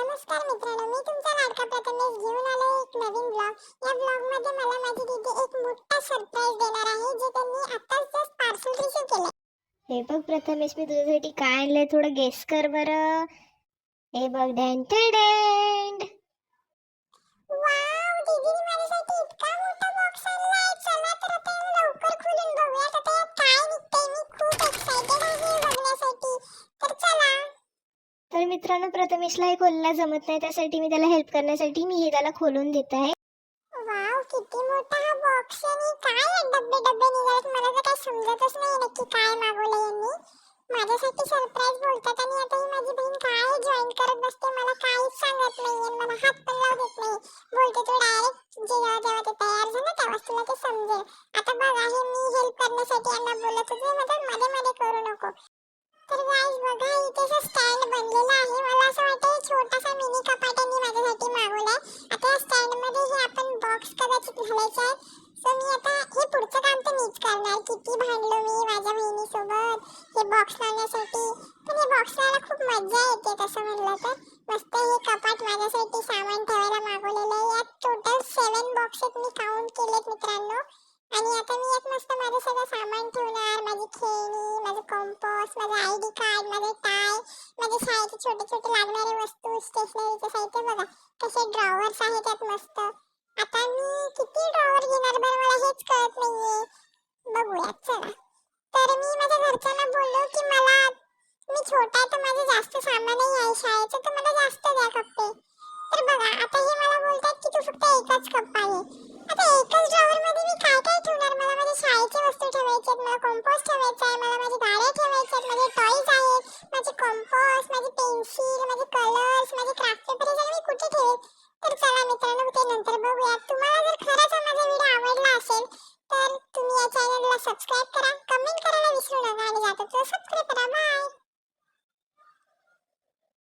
नमस्कार मित्रांनो, मी तुमचा लाडका प्रथमेश घेऊन आलो एक नवीन ब्लॉग. या ब्लॉग मध्ये मला माझी दीदी एक मोठा सरप्राईज देणार आहे, जे त्यांनी आताच जस्ट पार्सल रिसीव केले. हे बघ प्रथमेश, मी तुझ्यासाठी काय आणलंय थोडं गेस कर बरं. हे बघ, डेंटेडेंट. वाव, दीदीने माझ्यासाठी इतका मोठा बॉक्स आणलाय. चला तर आता लवकर खोलून बघूयात आता यात काय निघतंय. मी खूप एक्साइटेड आहे बघण्यासाठी. तर चला. तर मित्रांनो, प्रथमेशला हे खोलणं जमत नाही, त्यासाठी मी त्याला हेल्प करण्यासाठी मी हे त्याला खोलून देत आहे. वाव, किती मोठा हा बॉक्स आहे. आणि काय हे डब्बे डब्बे निघालेत. मला तर काही समजतच नाही नक्की काय मागवलंय यांनी. माझ्यासाठी सरप्राईज बोलतात आणि आता ही माझी बहीण काय जॉईन करत बसते. मला काहीच सांगत नाही आणि मला हात पण लावू देत नाही. बोलते तू डायरेक्ट जेव्हा जेव्हा ते तयार झालं तेव्हाच तुला ते समजेल. आता बघा, हे मी हेल्प करण्यासाठी यांना बोलत होते, मतलब मध्ये मध्ये करू नको. तर गाइस बघा, इथे असं स्टँड बनलेला आहे. मला असं वाटतं छोटासा मिनी कपाट यांनी माझ्यासाठी मागवलाय. आता या स्टँड मध्ये हे आपण बॉक्स कदाचित घालायचा आहे. सो मी आता हे पुढचं काम तर मीच करणार. किती भांडलो मी माझ्या बहिणीसोबत हे बॉक्स लावण्यासाठी, पण हे बॉक्स लावायला खूप मजा येते तसं म्हणलं तर. मस्त हे कपाट माझ्यासाठी सामान ठेवायला मागवलेलं आहे. यात टोटल 7 बॉक्सेस मी काउंट केलेत मित्रांनो. आणि आता मी यात मस्त माझं सगळं सामान ठेवणार. माझी खेळणी, माझं कंपास, माझं आयडी कार्ड, माझे टाय, माझे शाळेचे छोटे छोटे लागणारे वस्तू, स्टेशनरीचे साहित्य. बघा कसे ड्रॉवर्स आहेत यात मस्त. आता मी किती ड्रॉवर घेणार बरं, मला हेच कळत नाहीये. बघूयात चला. तर मी माझ्या घरच्यांना बोललो की मला, मी छोटा आहे तर माझं जास्त सामानही आहे शाळेचं, तर मला जास्त द्या कप्पे. तर बघा, आता हे मला बोलतात की तू फक्त एकच कप आहे. आता एकच ड्रॉवर मध्ये मी काय काय ठेवणार. मला माझ्या शाळेची वस्तू ठेवायची आहेत, मला कंपोस्ट ठेवायचा आहे, मला माझी गाड्या ठेवायच्या आहेत, माझे टॉयज आहेत, माझे कंपोस्ट, माझी पेन्सिल, माझे कलर्स, माझे क्राफ्ट पेपर, हे सगळं मी कुठे ठेवेल. तर चला मित्रांनो, ते नंतर बघूया. तुम्हाला जर खरंच हा माझा व्हिडिओ आवडला असेल तर तुम्ही या चॅनलला सबस्क्राईब करा